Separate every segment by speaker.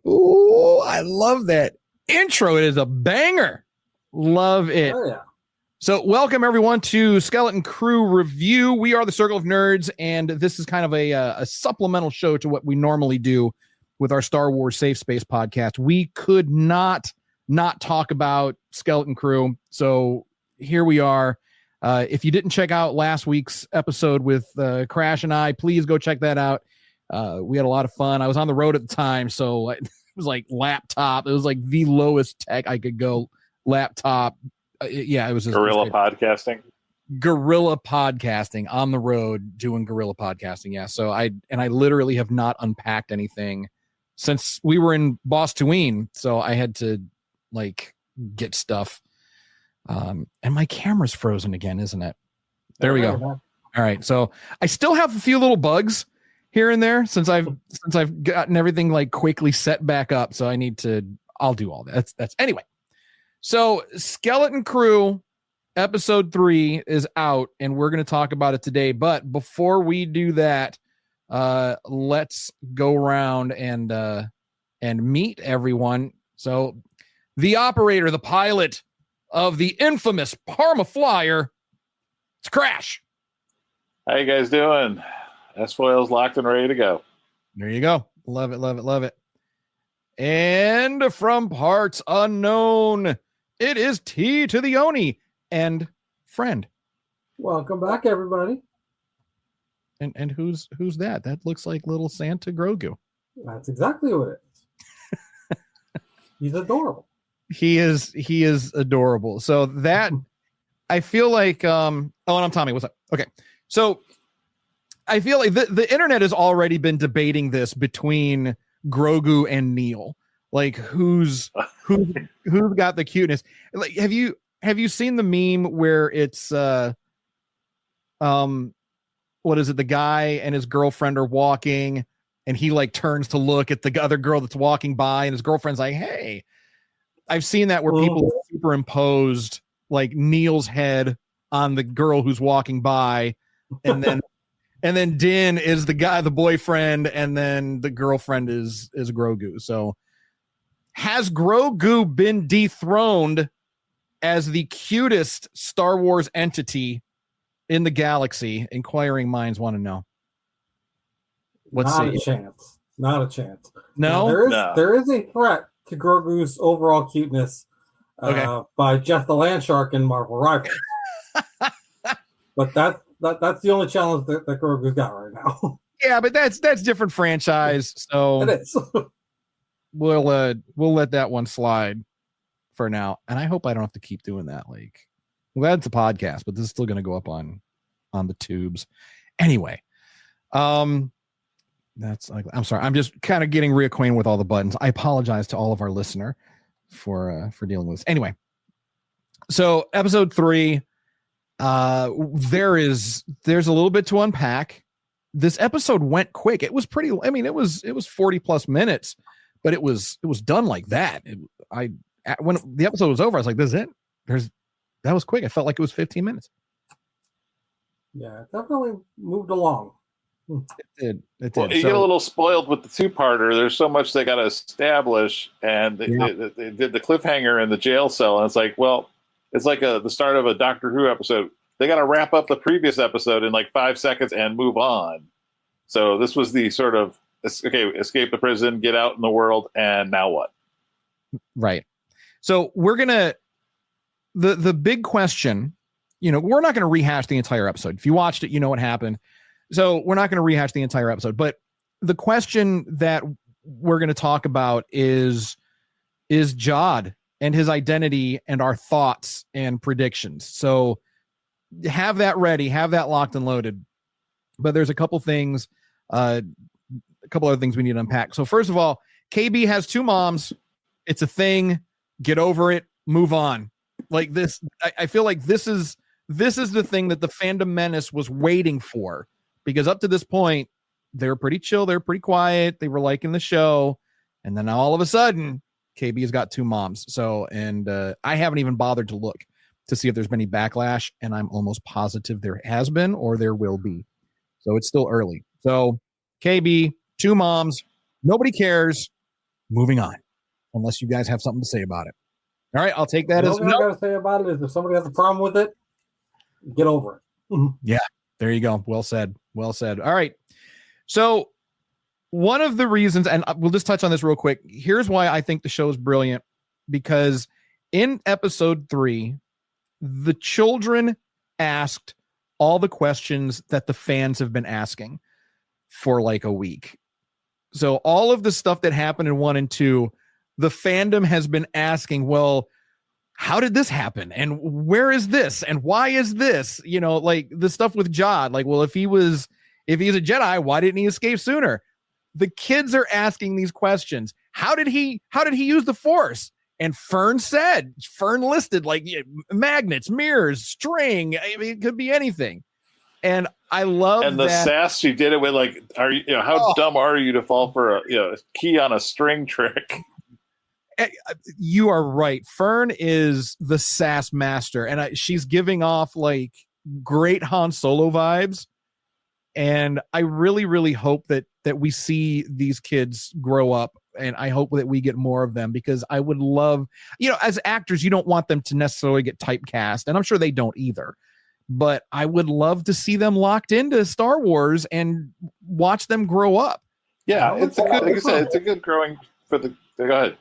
Speaker 1: Ooh, I love that intro. It is a banger. Love it.
Speaker 2: Oh, yeah.
Speaker 1: So welcome everyone to Skeleton Crew Review. We are the Circle of Nerds, and this is kind of a supplemental show to what we normally do with our Star Wars Safe Space podcast. We could not talk about Skeleton Crew, so here we are. If you didn't check out last week's episode with Crash and I, please go check that out. We had a lot of fun. I was on the road at the time, so it was like laptop. It was like the lowest tech I could go laptop. It was
Speaker 3: guerrilla podcasting.
Speaker 1: Guerrilla podcasting on the road doing guerrilla podcasting. Yeah. So I literally have not unpacked anything since we were in Bostoween. So I had to like get stuff. And my camera's frozen again, isn't it? There we go. All right. So I still have a few little bugs here and there since I've gotten everything like quickly set back up. So I'll do all that. That's anyway. So Skeleton Crew episode 3 is out and we're going to talk about it today. But before we do that, let's go around and meet everyone. So the operator, the pilot of the infamous Parma Flyer, it's Crash.
Speaker 3: How you guys doing? S-Foil's locked and ready to go.
Speaker 1: There you go. Love it, love it, love it. And from parts unknown, it is T to the Oni and friend.
Speaker 2: Welcome back, everybody.
Speaker 1: And who's that? That looks like little Santa Grogu.
Speaker 2: That's exactly what it is. He's adorable.
Speaker 1: He is adorable. So that I feel like and I'm Tommy. What's up? Okay. So I feel like the internet has already been debating this between Grogu and Neil. Like who's got the cuteness? Like have you seen the meme where it's what is it? The guy and his girlfriend are walking and he like turns to look at the other girl that's walking by and his girlfriend's like, "Hey." I've seen that where people superimposed like Neil's head on the girl who's walking by, and then Din is the guy, the boyfriend, and then the girlfriend is Grogu. So has Grogu been dethroned as the cutest Star Wars entity in the galaxy? Inquiring minds want to know.
Speaker 2: Not a chance. Not a chance.
Speaker 1: No?
Speaker 2: There is a threat to Grogu's overall cuteness by Jeff the Landshark in Marvel Rivals. But that's the only challenge that Grogu's got right now.
Speaker 1: Yeah, but that's different franchise, so
Speaker 2: it is.
Speaker 1: we'll let that one slide for now. And I hope I don't have to keep doing that. Like, I'm glad it's a podcast, but this is still going to go up on the tubes anyway. That's like, I'm sorry. I'm just kind of getting reacquainted with all the buttons. I apologize to all of our listener for dealing with this. Anyway, so episode 3, there's a little bit to unpack. This episode went quick. It was pretty. I mean, it was 40 plus minutes, but it was done like that. When the episode was over, I was like, "This is it." That was quick. I felt like it was 15 minutes.
Speaker 2: Yeah, it definitely moved along.
Speaker 1: It did.
Speaker 3: Well, you get a little spoiled with the two-parter. There's so much they got to establish, and they did the cliffhanger in the jail cell, and it's like, well, it's like the start of a Doctor Who episode. They got to wrap up the previous episode in like 5 seconds and move on. So this was the sort of, escape the prison, get out in the world, and now what?
Speaker 1: Right. So we're gonna the big question. We're not going to rehash the entire episode. If you watched it, you know what happened. So we're not going to rehash the entire episode, but the question that we're going to talk about is Jod and his identity and our thoughts and predictions. So have that ready, have that locked and loaded. But there's a couple things, a couple other things we need to unpack. So first of all, KB has 2 moms. It's a thing. Get over it. Move on. Like this, I feel like this is the thing that the Fandom Menace was waiting for, because up to this point, they were pretty chill, they were pretty quiet, they were liking the show, and then all of a sudden, KB has got two moms. So, and I haven't even bothered to look to see if there's been any backlash, and I'm almost positive there has been or there will be. So it's still early. So KB, two moms, nobody cares. Moving on, unless you guys have something to say about it. All right, I'll take that as
Speaker 2: no. What I got to say about it is, if somebody has a problem with it, get over it.
Speaker 1: Yeah, there you go. Well said. Well said. All right. So one of the reasons, and we'll just touch on this real quick. Here's why I think the show is brilliant, because in episode 3, the children asked all the questions that the fans have been asking for like a week. So all of the stuff that happened in 1 and 2, the fandom has been asking, well, how did this happen? And where is this? And why is this? You know, like the stuff with Jod, like, well, if he's a Jedi, why didn't he escape sooner? The kids are asking these questions. How did he use the Force? And Fern listed like magnets, mirrors, string. I mean, it could be anything. And I love
Speaker 3: and the sass she did it with, like, how dumb are you to fall for a key on a string trick?
Speaker 1: You are right. Fern is the sass master, and she's giving off like great Han Solo vibes. And I really, really hope that we see these kids grow up, and I hope that we get more of them, because I would love, as actors, you don't want them to necessarily get typecast, and I'm sure they don't either. But I would love to see them locked into Star Wars and watch them grow up.
Speaker 3: Yeah, it's a good, like I said, it's a good growing for the. Go ahead.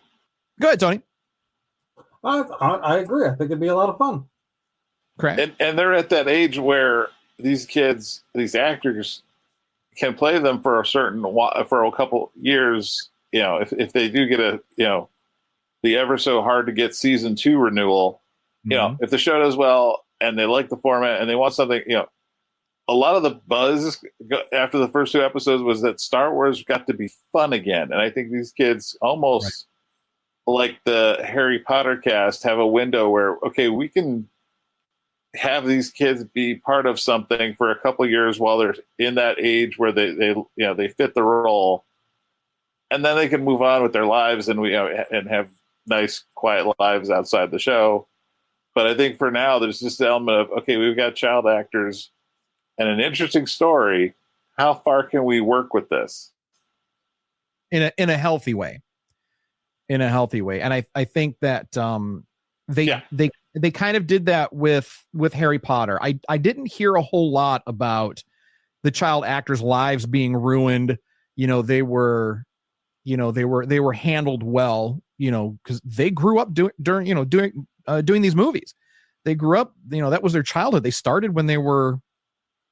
Speaker 1: Go ahead, Tony.
Speaker 2: I agree. I think it'd be a lot of fun.
Speaker 1: Correct.
Speaker 3: And they're at that age where these kids, these actors, can play them for a couple years. If they do get the ever so hard to get season 2 renewal, if the show does well and they like the format and they want something, a lot of the buzz after the first 2 episodes was that Star Wars got to be fun again. And I think these kids almost like the Harry Potter cast have a window where, okay, we can have these kids be part of something for a couple of years while they're in that age where they fit the role, and then they can move on with their lives and and have nice quiet lives outside the show. But I think for now there's just the element of, okay, we've got child actors and an interesting story. How far can we work with this
Speaker 1: in a healthy way? And I think that they kind of did that with Harry Potter. I didn't hear a whole lot about the child actors' lives being ruined. They were handled well, because they grew up doing these movies. They grew up, that was their childhood. They started when they were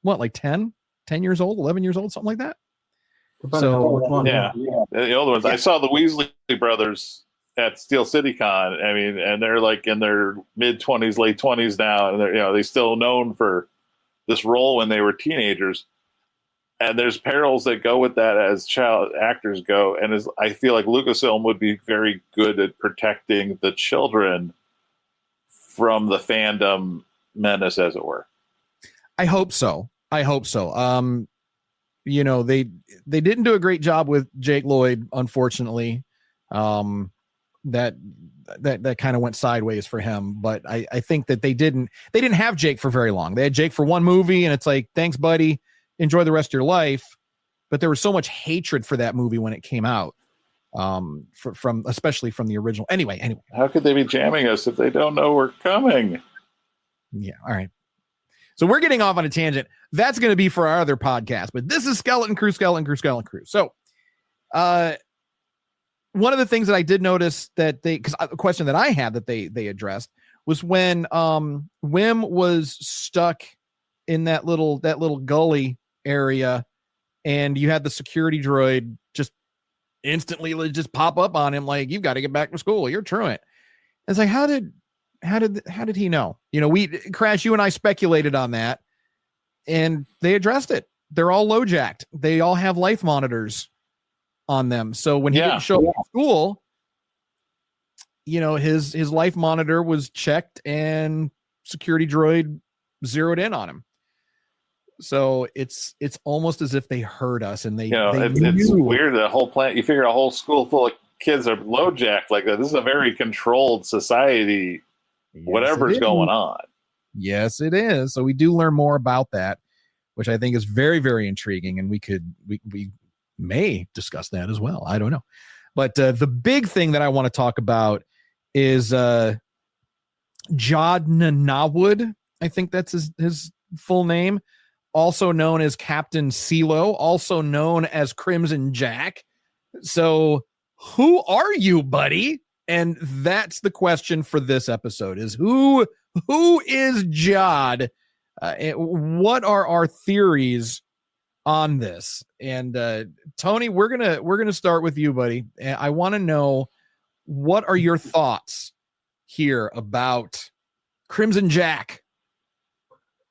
Speaker 1: like 10 years old, 11 years old, something like that.
Speaker 2: So
Speaker 3: yeah, the older ones. Yeah. I saw the Weasley brothers at Steel City Con. I mean, and they're like in their mid-20s, late 20s now, and they're still known for this role when they were teenagers. And there's perils that go with that as child actors go, and I feel like Lucasfilm would be very good at protecting the children from the fandom menace, as it were.
Speaker 1: I hope so. They didn't do a great job with Jake Lloyd, unfortunately. That kind of went sideways for him, but I think that they didn't have Jake for very long. They had Jake for one movie, and it's like, thanks, buddy, enjoy the rest of your life. But there was so much hatred for that movie when it came out, especially from the original. Anyway,
Speaker 3: how could they be jamming us if they don't know we're coming?
Speaker 1: Yeah, all right. So we're getting off on a tangent. That's going to be for our other podcast, but this is Skeleton Crew. So, one of the things that I did notice that because a question that I had that they addressed was when Wim was stuck in that little gully area, and you had the security droid just instantly just pop up on him like, you've got to get back to school, you're truant. It's like, how did he know? Crash, you and I speculated on that, and they addressed it. They're all low jacked. They all have life monitors on them. So when he didn't show up at school, his life monitor was checked and security droid zeroed in on him. So it's almost as if they heard us and they
Speaker 3: it's weird. The whole planet, you figure a whole school full of kids are LoJack like that. This is a very controlled society. Yes, whatever's going on.
Speaker 1: Yes, it is. So we do learn more about that, which I think is very, very intriguing. And we may discuss that as well. I don't know. But the big thing that I want to talk about is Jod Nanawood. I think that's his full name. Also known as Captain CeeLo, also known as Crimson Jack. So who are you, buddy? And that's the question for this episode is who is Jod? What are our theories on this? And Tony, we're gonna start with you, buddy. I want to know, what are your thoughts here about Crimson Jack,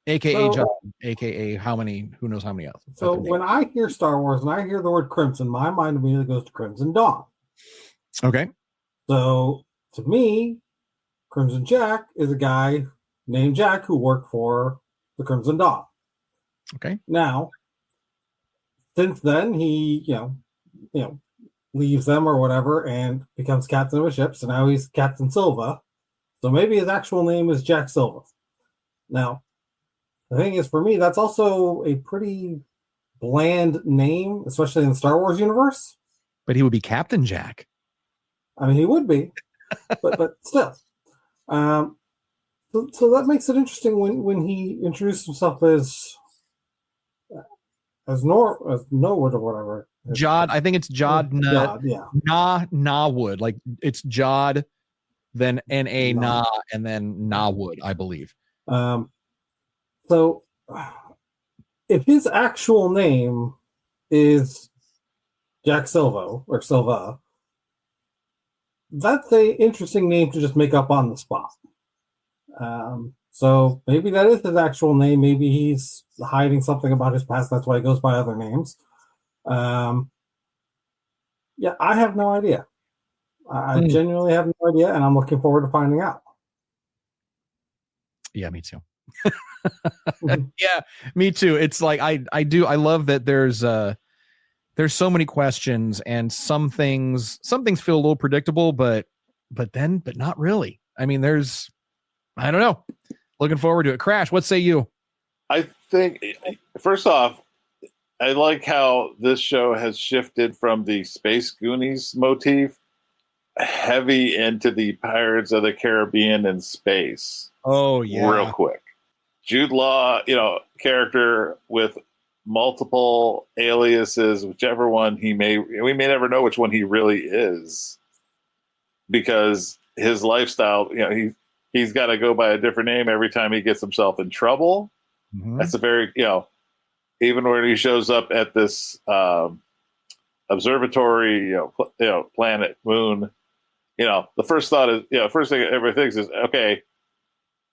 Speaker 1: aka Jod, aka who knows how many else?
Speaker 2: So when I hear Star Wars and I hear the word Crimson, my mind immediately goes to Crimson Dawn.
Speaker 1: Okay.
Speaker 2: So to me, Crimson Jack is a guy named Jack who worked for the Crimson Dawn.
Speaker 1: Okay.
Speaker 2: Now, since then, he leaves them or whatever and becomes captain of a ship. So now he's Captain Silva. So maybe his actual name is Jack Silva. Now, the thing is, for me, that's also a pretty bland name, especially in the Star Wars universe.
Speaker 1: But he would be Captain Jack.
Speaker 2: I mean, he would be, but still. So that makes it interesting when he introduced himself as Norwood or whatever.
Speaker 1: Jod, I think it's Jod. Nawood. Like it's Jod, then N-A Na, and then Nawood, I believe.
Speaker 2: So if his actual name is Jack Silva or Silva, that's an interesting name to just make up on the spot. So maybe that is his actual name. Maybe he's hiding something about his past. That's why he goes by other names. Yeah, I have no idea. I genuinely have no idea, and I'm looking forward to finding out.
Speaker 1: Yeah, me too. Yeah, me too. It's like I love that there's so many questions, and some things feel a little predictable, but not really. I mean, I don't know. Looking forward to it. Crash, what say you?
Speaker 3: I think, first off, I like how this show has shifted from the Space Goonies motif heavy into the Pirates of the Caribbean in space.
Speaker 1: Oh, yeah.
Speaker 3: Real quick. Jude Law, character with multiple aliases, whichever one we may never know which one he really is, because his lifestyle, he's got to go by a different name every time he gets himself in trouble. Mm-hmm. That's a very, even when he shows up at this observatory, planet, moon, the first thought is, first thing everybody thinks is, okay,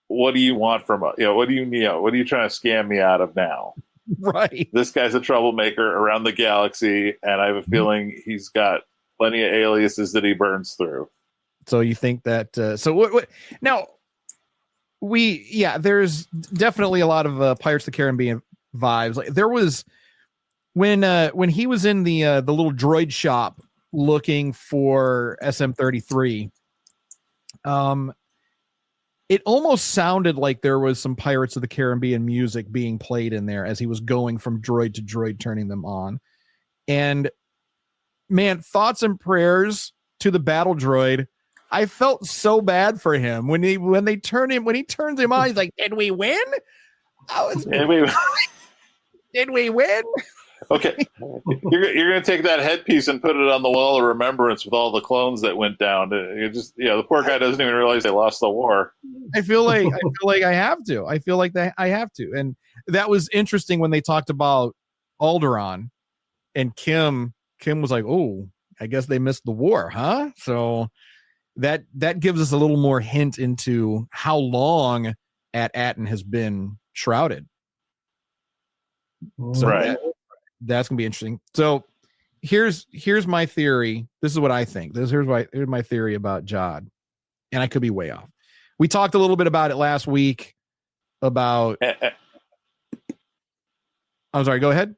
Speaker 3: what do you want from us? What are you trying to scam me out of now?
Speaker 1: Right.
Speaker 3: This guy's a troublemaker around the galaxy, and I have a feeling he's got plenty of aliases that he burns through.
Speaker 1: So you think that? So what? Now, there's definitely a lot of Pirates of the Caribbean vibes. Like there was when he was in the little droid shop looking for SM-33. It almost sounded like there was some Pirates of the Caribbean music being played in there as he was going from droid to droid, turning them on. And man, thoughts and prayers to the battle droid. I felt so bad for him when he turns him on. He's like, "Did we win? Did we win?"
Speaker 3: Okay, you're gonna take that headpiece and put it on the wall of remembrance with all the clones that went down. The poor guy doesn't even realize they lost the war.
Speaker 1: I feel like I have to. I feel like I have to. And that was interesting when they talked about Alderaan, and Kim was like, "Oh, I guess they missed the war, huh?" So that gives us a little more hint into how long Aten has been shrouded. So
Speaker 3: right.
Speaker 1: That's gonna be interesting. So here's my theory. This is what I think. Here's my theory about Jod. and I could be way off. We talked a little bit about it last week about. I'm sorry. Go ahead.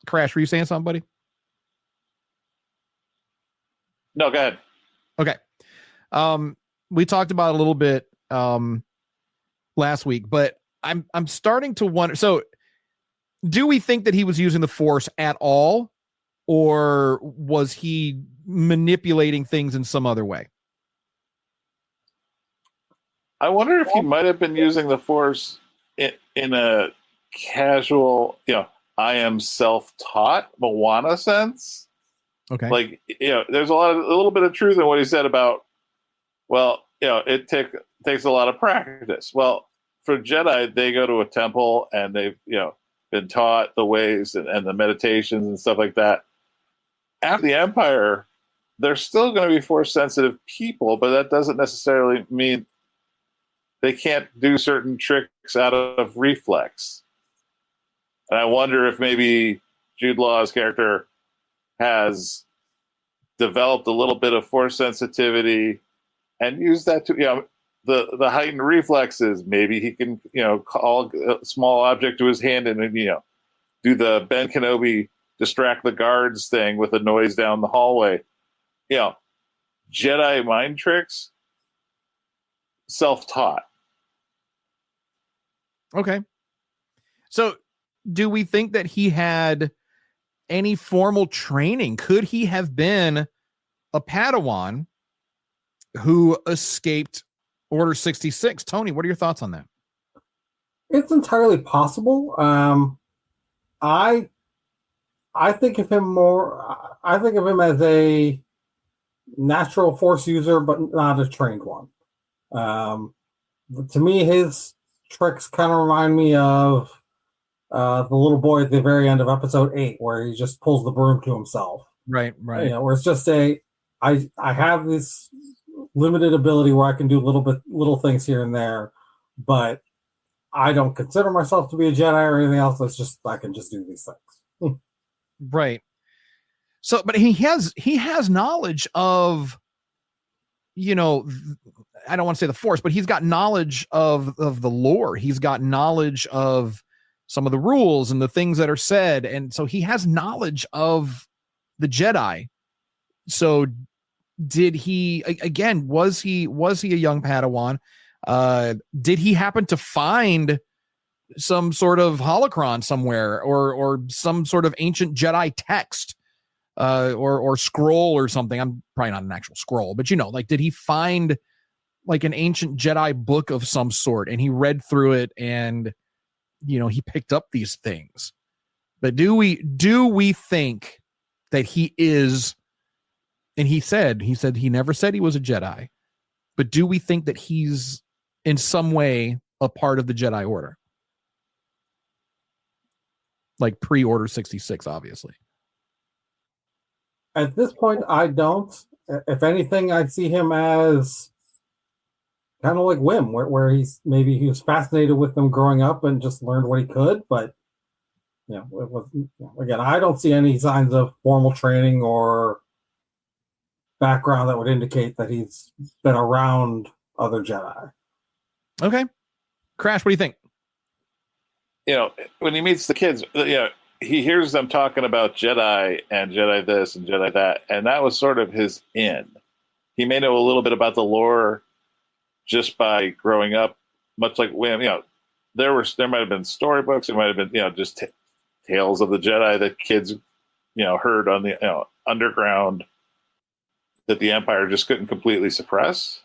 Speaker 1: Crash, were you saying something, buddy?
Speaker 3: No, go ahead.
Speaker 1: Okay. We talked about it a little bit last week, but I'm starting to wonder. So, do we think that he was using the Force at all, or was he manipulating things in some other way?
Speaker 3: I wonder if he might have been using the Force in a casual, I am self-taught Moana sense.
Speaker 1: Okay.
Speaker 3: Like, there's a little bit of truth in what he said about, well, it takes a lot of practice. Well, for Jedi, they go to a temple and they've, been taught the ways and the meditations and stuff like that. After the Empire, they're still going to be Force sensitive people, but that doesn't necessarily mean they can't do certain tricks out of reflex. And I wonder if maybe Jude Law's character has developed a little bit of Force sensitivity and used that to, the heightened reflexes. Maybe he can, call a small object to his hand and, do the Ben Kenobi distract the guards thing with a noise down the hallway. Jedi mind tricks, self-taught.
Speaker 1: Okay. So do we think that he had any formal training? Could he have been a Padawan who escaped Order 66? Tony, what are your thoughts on that?
Speaker 2: It's entirely possible. I think of him more. I think of him as a natural Force user, but not a trained one. To me, his tricks kind of remind me of the little boy at the very end of episode 8, where he just pulls the broom to himself.
Speaker 1: Right.
Speaker 2: Where it's just I have this limited ability where I can do little things here and there, but I don't consider myself to be a Jedi or anything else. It's just I can just do these things.
Speaker 1: Right. So, but he has knowledge of, I don't want to say the Force, but he's got knowledge of the lore. He's got knowledge of some of the rules and the things that are said. And so he has knowledge of the Jedi. So did he, again, was he a young Padawan? Did he happen to find some sort of holocron somewhere or some sort of ancient Jedi text or scroll or something? I'm probably not an actual scroll, but did he find like an ancient Jedi book of some sort and he read through it and he picked up these things? But do we think that he is, and he said he never said he was a Jedi, but do we think that he's in some way a part of the Jedi Order? Like pre-Order 66, obviously.
Speaker 2: At this point, I don't. If anything, I see him as kind of like Wim, where he was fascinated with them growing up and just learned what he could. But again, I don't see any signs of formal training or background that would indicate that he's been around other Jedi.
Speaker 1: Okay, Crash, what do you think?
Speaker 3: When he meets the kids, he hears them talking about Jedi and Jedi this and Jedi that, and that was sort of his in. He may know a little bit about the lore just by growing up, much like Wim. There might have been storybooks, it might have been just tales of the Jedi that kids heard on the underground that the Empire just couldn't completely suppress.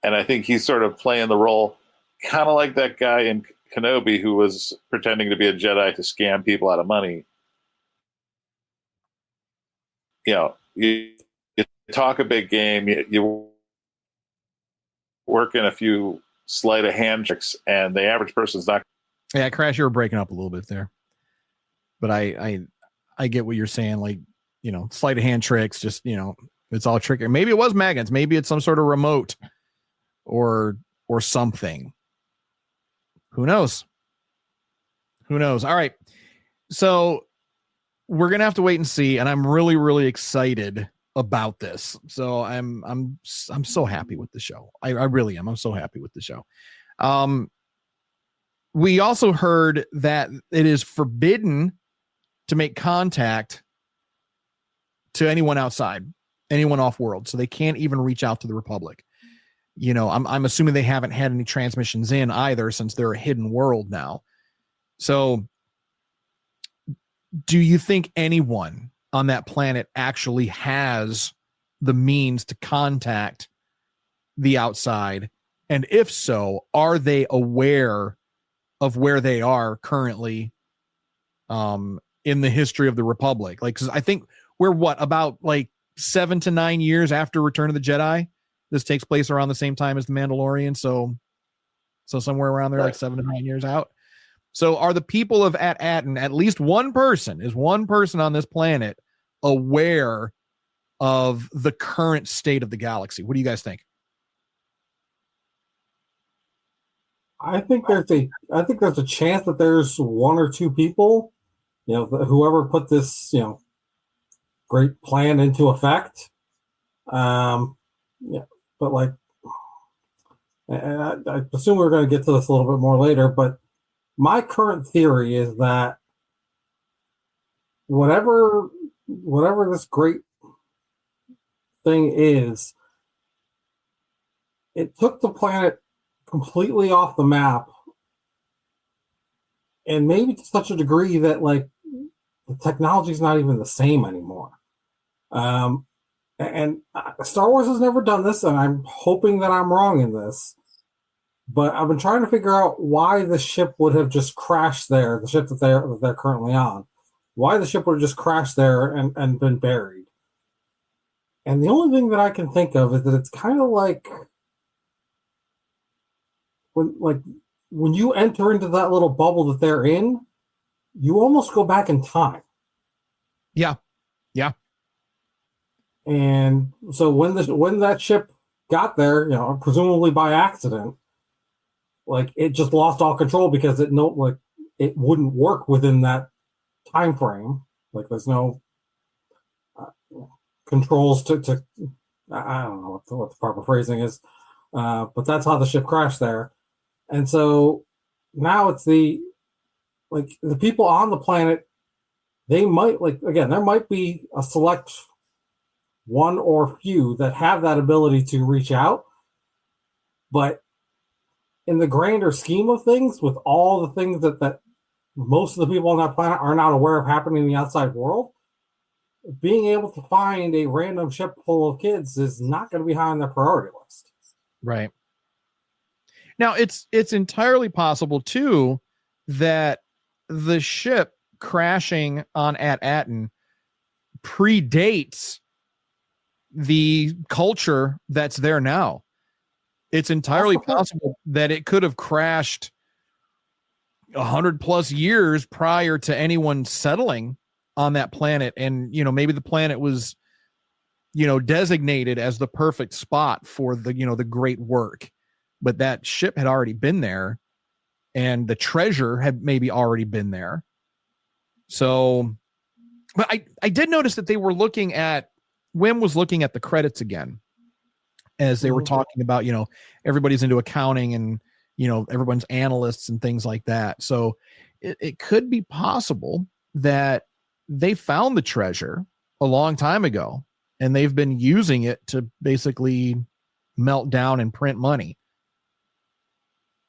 Speaker 3: And I think he's sort of playing the role, kind of like that guy in Kenobi who was pretending to be a Jedi to scam people out of money. You talk a big game, you work in a few sleight of hand tricks, and the average person's not.
Speaker 1: Yeah, Crash, you were breaking up a little bit there, but I get what you're saying. Like, sleight of hand tricks, just it's all tricky. Maybe it was magnets, maybe it's some sort of remote or something. Who knows? All right. So we're going to have to wait and see. And I'm really, really excited about this. So I'm so happy with the show. I really am. I'm so happy with the show. We also heard that it is forbidden to make contact to anyone outside, anyone off world. So they can't even reach out to the Republic. You know, I'm assuming they haven't had any transmissions in either, since they're a hidden world now. So do you think anyone on that planet actually has the means to contact the outside? And if so, are they aware of where they are currently in the history of the Republic? Like, 'cause I think we're about like 7 to 9 years after Return of the Jedi. This takes place around the same time as The Mandalorian. So somewhere around there, like 7 to 9 years out. So are the people of At-Aten, at least one person on this planet, aware of the current state of the galaxy? What do you guys think?
Speaker 2: I think there's a chance that there's one or two people, you know, whoever put this, you know, great plan into effect. Yeah, but like, I assume we're going to get to this a little bit more later, but my current theory is that whatever this great thing is, it took the planet completely off the map, and maybe to such a degree that like the technology is not even the same anymore. And Star Wars has never done this, and I'm hoping that I'm wrong in this. But I've been trying to figure out why the ship would have just crashed there, the ship that they're currently on. Why the ship would have just crashed there and been buried. And the only thing that I can think of is that it's kind of like when you enter into that little bubble that they're in, you almost go back in time.
Speaker 1: Yeah. Yeah.
Speaker 2: And so when that ship got there, you know, presumably by accident, like it just lost all control because it wouldn't work within that time frame. Like there's no controls to I don't know what the proper phrasing is, but that's how the ship crashed there. And so now it's the people on the planet. They might there might be a select one or few that have that ability to reach out, but in the grander scheme of things, with all the things that most of the people on that planet are not aware of happening in the outside world, being able to find a random ship full of kids is not going to be high on their priority list.
Speaker 1: Right. Now, it's entirely possible, too, that the ship crashing on At-Aten predates the culture that's there now. It's entirely possible that it could have crashed 100+ years prior to anyone settling on that planet. And, you know, maybe the planet was, you know, designated as the perfect spot for the, you know, the great work, but that ship had already been there and the treasure had maybe already been there. So, but I did notice that they were Wim was looking at the credits again as they were talking about, you know, everybody's into accounting and, you know, everyone's analysts and things like that. So it could be possible that they found the treasure a long time ago and they've been using it to basically melt down and print money.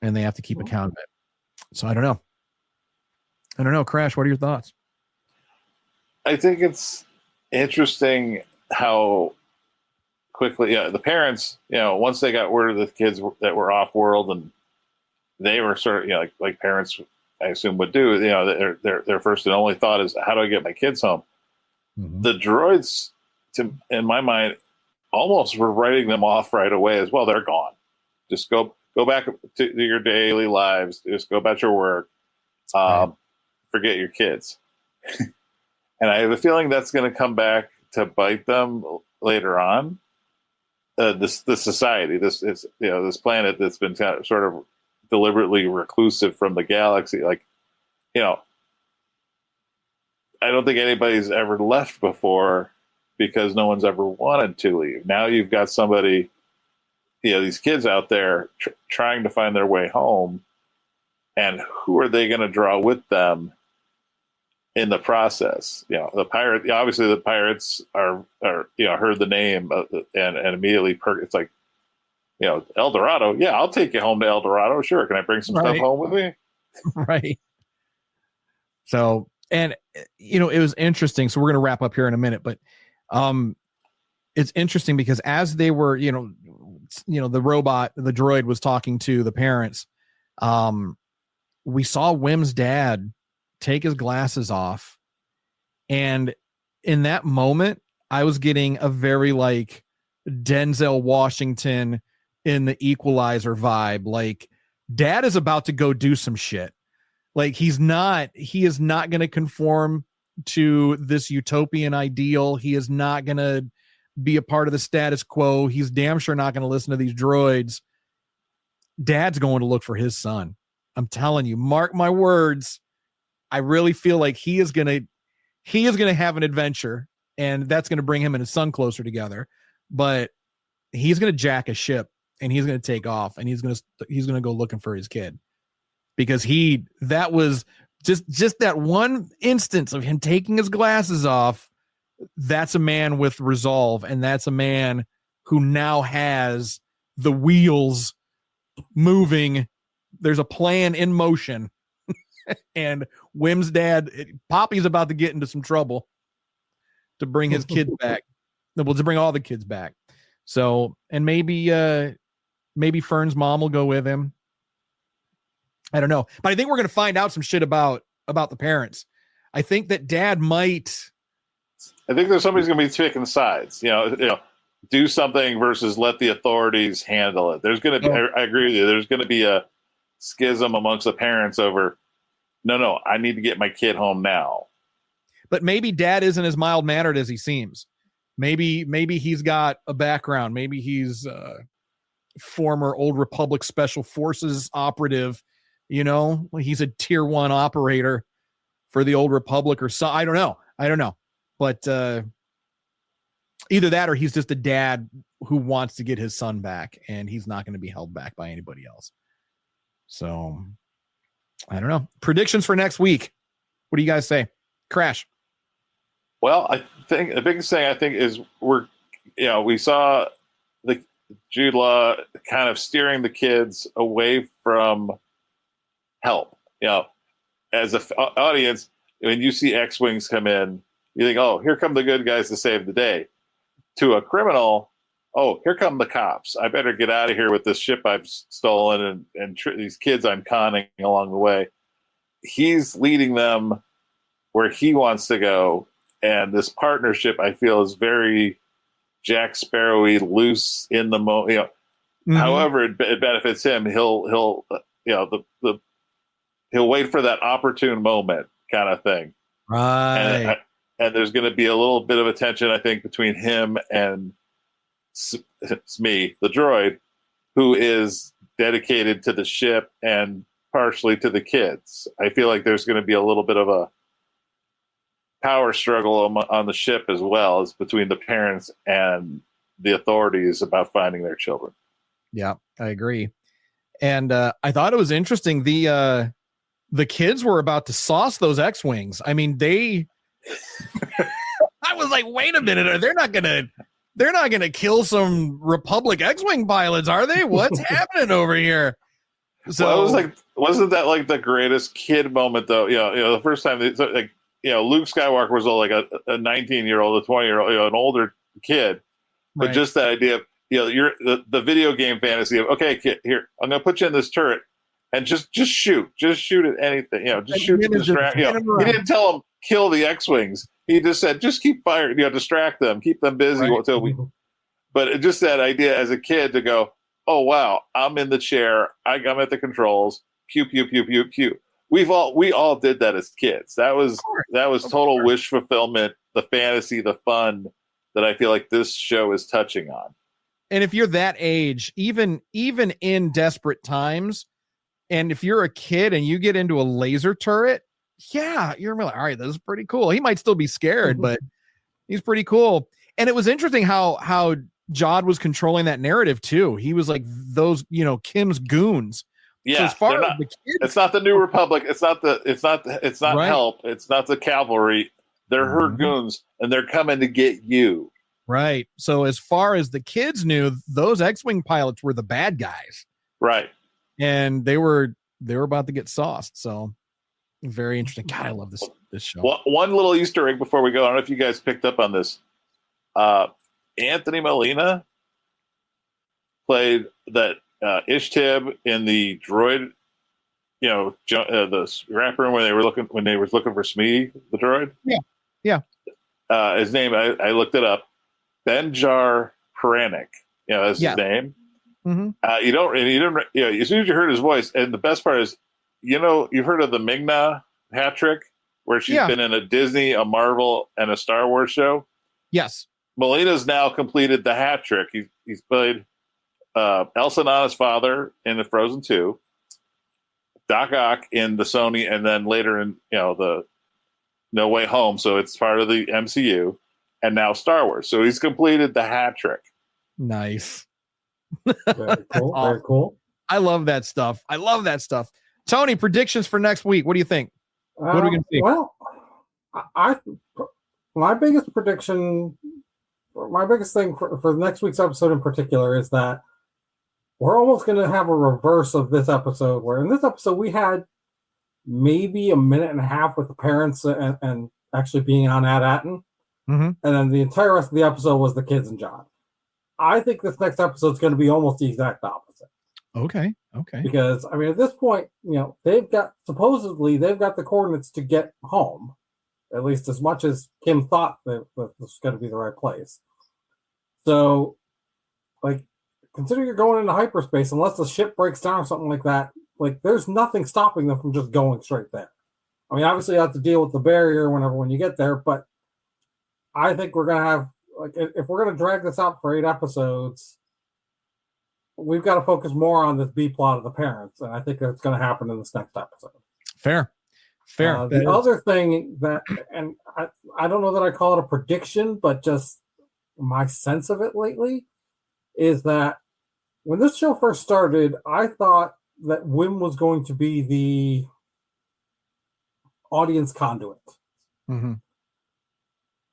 Speaker 1: And they have to keep account of it. So I don't know. Crash, what are your thoughts?
Speaker 3: I think it's interesting how quickly, the parents, you know, once they got word of the kids that were off world and they were sort of, you know, like parents, I assume, would do, you know, their first and only thought is, how do I get my kids home? Mm-hmm. The droids, in my mind, almost were writing them off right away as well. They're gone. Just go back to your daily lives. Just go about your work. Forget your kids. And I have a feeling that's going to come back to bite them later on. This society, this planet that's been kind of sort of deliberately reclusive from the galaxy. Like, you know, I don't think anybody's ever left before because no one's ever wanted to leave. Now you've got somebody, these kids out there trying to find their way home, and who are they going to draw with them in the process? The pirate. Obviously, the pirates are heard the name and immediately it's like, El Dorado. Yeah, I'll take you home to El Dorado. Sure. Can I bring some stuff home with me?
Speaker 1: Right. So, and it was interesting. So we're going to wrap up here in a minute, but it's interesting because as they were, the droid was talking to the parents. We saw Wim's dad take his glasses off, and in that moment, I was getting a very like Denzel Washington in The Equalizer vibe. Like, dad is about to go do some shit. Like, he is not going to conform to this utopian ideal. He is not going to be a part of the status quo. He's damn sure not going to listen to these droids. Dad's going to look for his son. I'm telling you, mark my words. I really feel like he is going to have an adventure, and that's going to bring him and his son closer together. But he's going to jack a ship, and he's going to take off, and he's going to go looking for his kid, because that was just that one instance of him taking his glasses off. That's a man with resolve, and that's a man who now has the wheels moving. There's a plan in motion. And Wim's dad, Poppy's about to get into some trouble to bring his kids back. Well, to bring all the kids back. So, and maybe Fern's mom will go with him. I don't know, but I think we're going to find out some shit about the parents. I think that dad might.
Speaker 3: I think there's somebody's going to be picking sides. Do something versus let the authorities handle it. There's going to be. I agree with you. There's going to be a schism amongst the parents over. No, I need to get my kid home now.
Speaker 1: But maybe dad isn't as mild-mannered as he seems. Maybe he's got a background. Maybe he's a former Old Republic Special Forces operative. He's a tier 1 operator for the Old Republic or so. I don't know. But either that or he's just a dad who wants to get his son back, and he's not going to be held back by anybody else. So I don't know. Predictions for next week. What do you guys say? Crash.
Speaker 3: Well, I think the biggest thing is we saw the Jude Law kind of steering the kids away from help. As an audience, when you see X-Wings come in, you think, oh, here come the good guys to save the day. To a criminal, oh, here come the cops. I better get out of here with this ship I've stolen and these kids I'm conning along the way. He's leading them where he wants to go. And this partnership, I feel, is very Jack Sparrow-y, loose in the moment. However it benefits him, he'll wait for that opportune moment kind of thing.
Speaker 1: Right.
Speaker 3: And there's going to be a little bit of a tension, I think, between him and Smee, the droid, who is dedicated to the ship and partially to the kids. I feel like there's going to be a little bit of a power struggle on the ship as well as between the parents and the authorities about finding their children. Yeah,
Speaker 1: I agree. And I thought it was interesting. The kids were about to sauce those X-Wings. I mean, I was like, wait a minute, they're not gonna kill some Republic X-Wing pilots, are they? What's happening over here? So
Speaker 3: it was like, wasn't that like the greatest kid moment though? The first time Luke Skywalker was like a 19-year-old, a 20-year-old, an older kid, but right. Just that idea of you're the video game fantasy of, okay, kid, here, I'm gonna put you in this turret and just shoot at anything, just shoot to distract. He didn't tell him kill the X-Wings. He just said, just keep firing, distract them, keep them busy until we. But just that idea as a kid to go, oh wow, I'm in the chair, I'm at the controls, pew pew pew pew pew. We all did that as kids. That was total wish fulfillment, the fantasy, the fun that I feel like this show is touching on.
Speaker 1: And if you're that age, even in desperate times, and if you're a kid and you get into a laser turret, yeah, you're like, all right, this is pretty cool. He might still be scared, but he's pretty cool. And it was interesting how Jod was controlling that narrative too. He was like those, Kim's goons.
Speaker 3: Yeah,
Speaker 1: so as far as the kids,
Speaker 3: it's not the New Republic. It's not
Speaker 1: Right.
Speaker 3: help. It's not the cavalry. They're her goons, and they're coming to get you.
Speaker 1: Right. So as far as the kids knew, those X-Wing pilots were the bad guys.
Speaker 3: Right.
Speaker 1: And they were about to get sauced. So very interesting. God, I love this show.
Speaker 3: One little Easter egg before we go. I don't know if you guys picked up on this. Anthony Molina played that Ishtib in the droid, the scrap room when they were looking for Smee, the droid.
Speaker 1: Yeah.
Speaker 3: His name, I looked it up. Benjar Paranik. That's his name.
Speaker 1: Mm-hmm.
Speaker 3: You don't. As soon as you heard his voice, and the best part is, you've heard of the Ming-Na hat trick, where she's been in a Disney, a Marvel, and a Star Wars show.
Speaker 1: Yes.
Speaker 3: Molina's now completed the hat trick. He's played Elsa Nana's father in the Frozen 2, Doc Ock in the Sony, and then later in the No Way Home. So it's part of the MCU, and now Star Wars. So he's completed the hat trick.
Speaker 1: Nice.
Speaker 2: Very cool. Very cool.
Speaker 1: I love that stuff. Tony, predictions for next week. What do you think? What are we going to see?
Speaker 2: Well, my biggest prediction, my biggest thing for next week's episode in particular is that we're almost going to have a reverse of this episode, where in this episode we had maybe a minute and a half with the parents and actually being on AT-ATN.
Speaker 1: Mm-hmm.
Speaker 2: And then the entire rest of the episode was the kids and John. I think this next episode is going to be almost the exact opposite.
Speaker 1: Okay.
Speaker 2: Because, at this point, they've got the coordinates to get home, at least as much as Kim thought that this was going to be the right place. So, consider you're going into hyperspace, unless the ship breaks down or something like that, there's nothing stopping them from just going straight there. Obviously you have to deal with the barrier when you get there, but I think we're going to have, if we're going to drag this out for 8 episodes, we've got to focus more on this B plot of the parents, and I think that's going to happen in this next episode.
Speaker 1: Fair.
Speaker 2: The other thing that, and I don't know that I call it a prediction, but just my sense of it lately, is that when this show first started, I thought that Wim was going to be the audience conduit.
Speaker 1: Mm-hmm.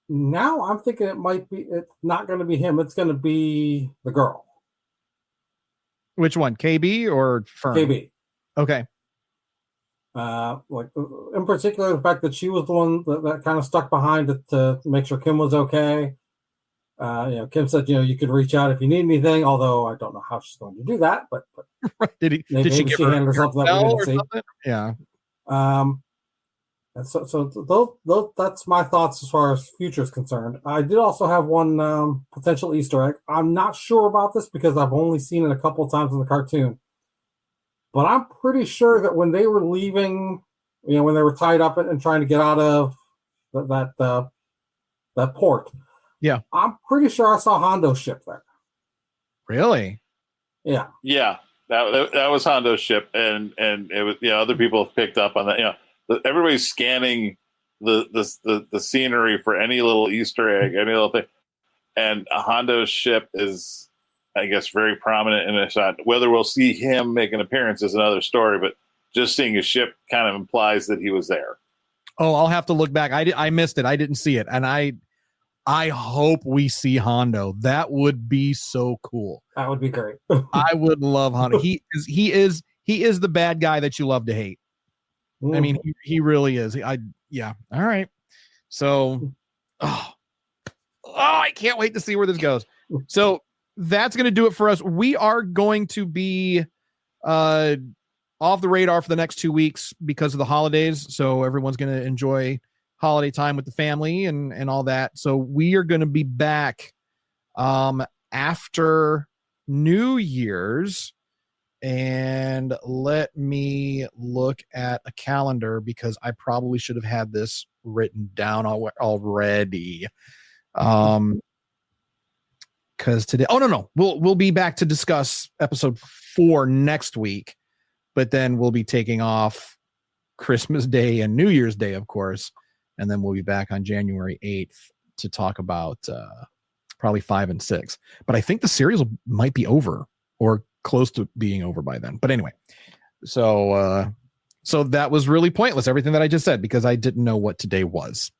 Speaker 2: Now I'm thinking it's not going to be him. It's going to be the girl.
Speaker 1: Which one? KB or Fern?
Speaker 2: KB.
Speaker 1: Okay.
Speaker 2: In particular, the fact that she was the one that kind of stuck behind it to make sure Kim was okay. Kim said, you could reach out if you need anything, although I don't know how she's going to do that, but
Speaker 1: did she give her
Speaker 2: something that we didn't see?
Speaker 1: Something? Yeah.
Speaker 2: And so those that's my thoughts as far as future is concerned. I did also have one potential Easter egg. I'm not sure about this because I've only seen it a couple of times in the cartoon, but I'm pretty sure that when they were leaving, when they were tied up and trying to get out of that port, I'm pretty sure I saw Hondo's ship there.
Speaker 1: Really?
Speaker 2: Yeah.
Speaker 3: Yeah, that was Hondo's ship, and it was other people have picked up on that. Everybody's scanning the scenery for any little Easter egg, any little thing, and Hondo's ship is, I guess, very prominent in a shot. Whether we'll see him make an appearance is another story, but just seeing his ship kind of implies that he was there.
Speaker 1: Oh, I'll have to look back. I missed it. I didn't see it, and I hope we see Hondo. That would be so cool.
Speaker 2: That would be great.
Speaker 1: I would love Hondo. He is the bad guy that you love to hate. I mean, he really is. All right. So, I can't wait to see where this goes. So that's going to do it for us. We are going to be off the radar for the next 2 weeks because of the holidays. So everyone's going to enjoy holiday time with the family and all that. So we are going to be back after New Year's. And let me look at a calendar because I probably should have had this written down already. Because today, we'll be back to discuss episode 4 next week, but then we'll be taking off Christmas Day and New Year's Day, of course, and then we'll be back on January 8th to talk about probably 5 and 6. But I think the series might be over or close to being over by then. But anyway, so that was really pointless, everything that I just said, because I didn't know what today was.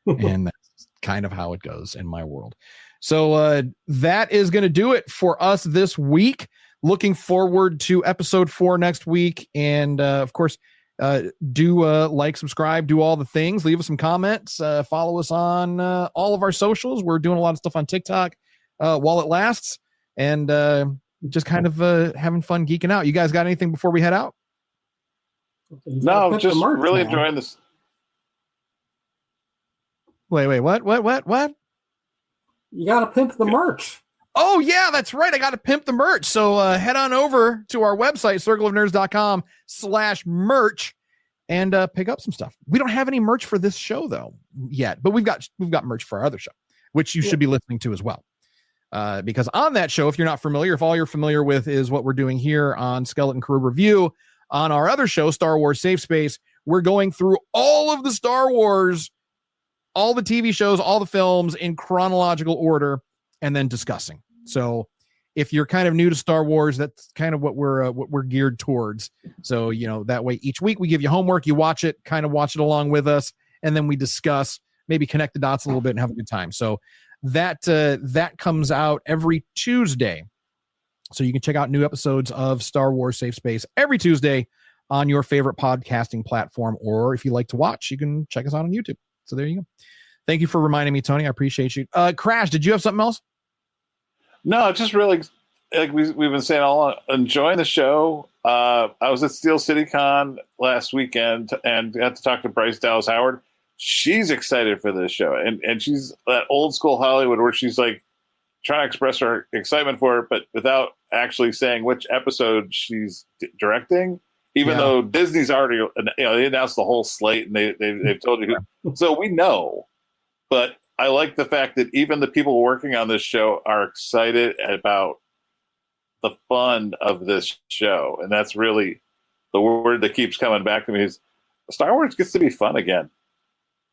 Speaker 1: And that's kind of how it goes in my world. So that is going to do it for us this week. Looking forward to episode 4 next week. And of course, do like, subscribe, do all the things, leave us some comments, follow us on all of our socials. We're doing a lot of stuff on TikTok while it lasts, and just kind of having fun geeking out. You guys got anything before we head out?
Speaker 3: No, just really enjoying this.
Speaker 1: Wait, what?
Speaker 2: You got to pimp the merch.
Speaker 1: Oh, yeah, that's right. I got to pimp the merch. So head on over to our website, circleofnerds.com/merch, and pick up some stuff. We don't have any merch for this show, though, yet. But we've got merch for our other show, which you should be listening to as well. Because on that show, if you're not familiar, if all you're familiar with is what we're doing here on Skeleton Crew Review, on our other show, Star Wars Safe Space, we're going through all of the Star Wars, all the TV shows, all the films in chronological order, and then discussing. So if you're kind of new to Star Wars, that's kind of what we're geared towards. So, that way each week we give you homework, you watch it along with us, and then we discuss, maybe connect the dots a little bit and have a good time. So that comes out every Tuesday. So you can check out new episodes of Star Wars Safe Space every Tuesday on your favorite podcasting platform, or if you like to watch, you can check us out on YouTube. So there you go. Thank you for reminding me, Tony. I appreciate you. Crash, did you have something else?
Speaker 3: No, just really, like we've been saying all along, enjoying the show. I was at Steel City Con last weekend and got to talk to Bryce Dallas Howard. She's excited for this show, and she's that old school Hollywood where she's like trying to express her excitement for it, but without actually saying which episode she's directing. Even though Disney's already, they announced the whole slate and they've told you who. So we know, but I like the fact that even the people working on this show are excited about the fun of this show. And that's really the word that keeps coming back to me is Star Wars gets to be fun again.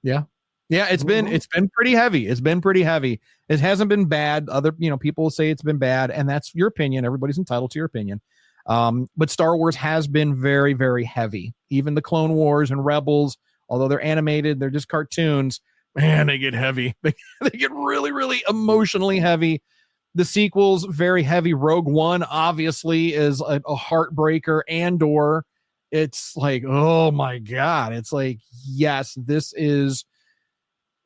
Speaker 1: Yeah. Yeah. It's been pretty heavy. It's been pretty heavy. It hasn't been bad. Other, people say it's been bad, and that's your opinion. Everybody's entitled to your opinion. But Star Wars has been very, very heavy. Even the Clone Wars and Rebels, although they're animated, they're just cartoons. Man, they get heavy. They get really, really emotionally heavy. The sequels, very heavy. Rogue One, obviously, is a heartbreaker. Andor, it's like, oh my God. It's like, yes, this is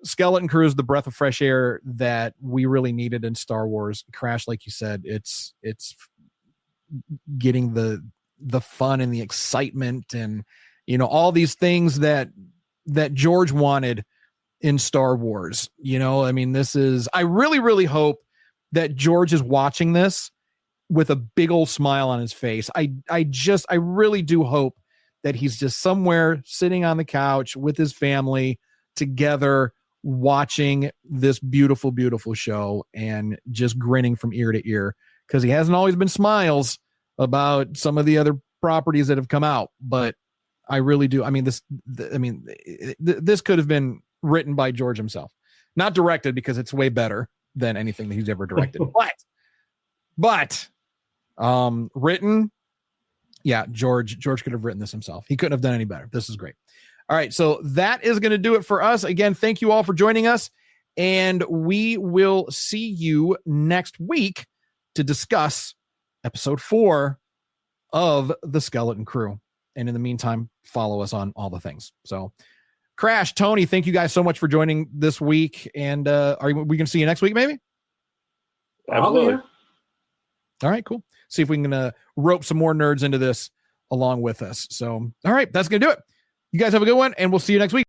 Speaker 1: Skeleton Crew is the breath of fresh air that we really needed in Star Wars. Crash, like you said, it's getting the fun and the excitement and all these things that George wanted in Star Wars. I really, really hope that George is watching this with a big old smile on his face. I really do hope that he's just somewhere sitting on the couch with his family together watching this beautiful, beautiful show and just grinning from ear to ear, because he hasn't always been smiles about some of the other properties that have come out. But I really do. This could have been written by George himself, not directed, because it's way better than anything that he's ever directed. but written, yeah, George could have written this himself. He couldn't have done any better. This is great. All right, so that is going to do it for us. Again, thank you all for joining us, and we will see you next week to discuss episode 4 of the Skeleton Crew. And in the meantime, follow us on all the things. So Crash, Tony, thank you guys so much for joining this week. And we going to see you next week, maybe?
Speaker 3: Absolutely.
Speaker 1: All right, cool. See if we can rope some more nerds into this along with us. So, all right, that's going to do it. You guys have a good one, and we'll see you next week.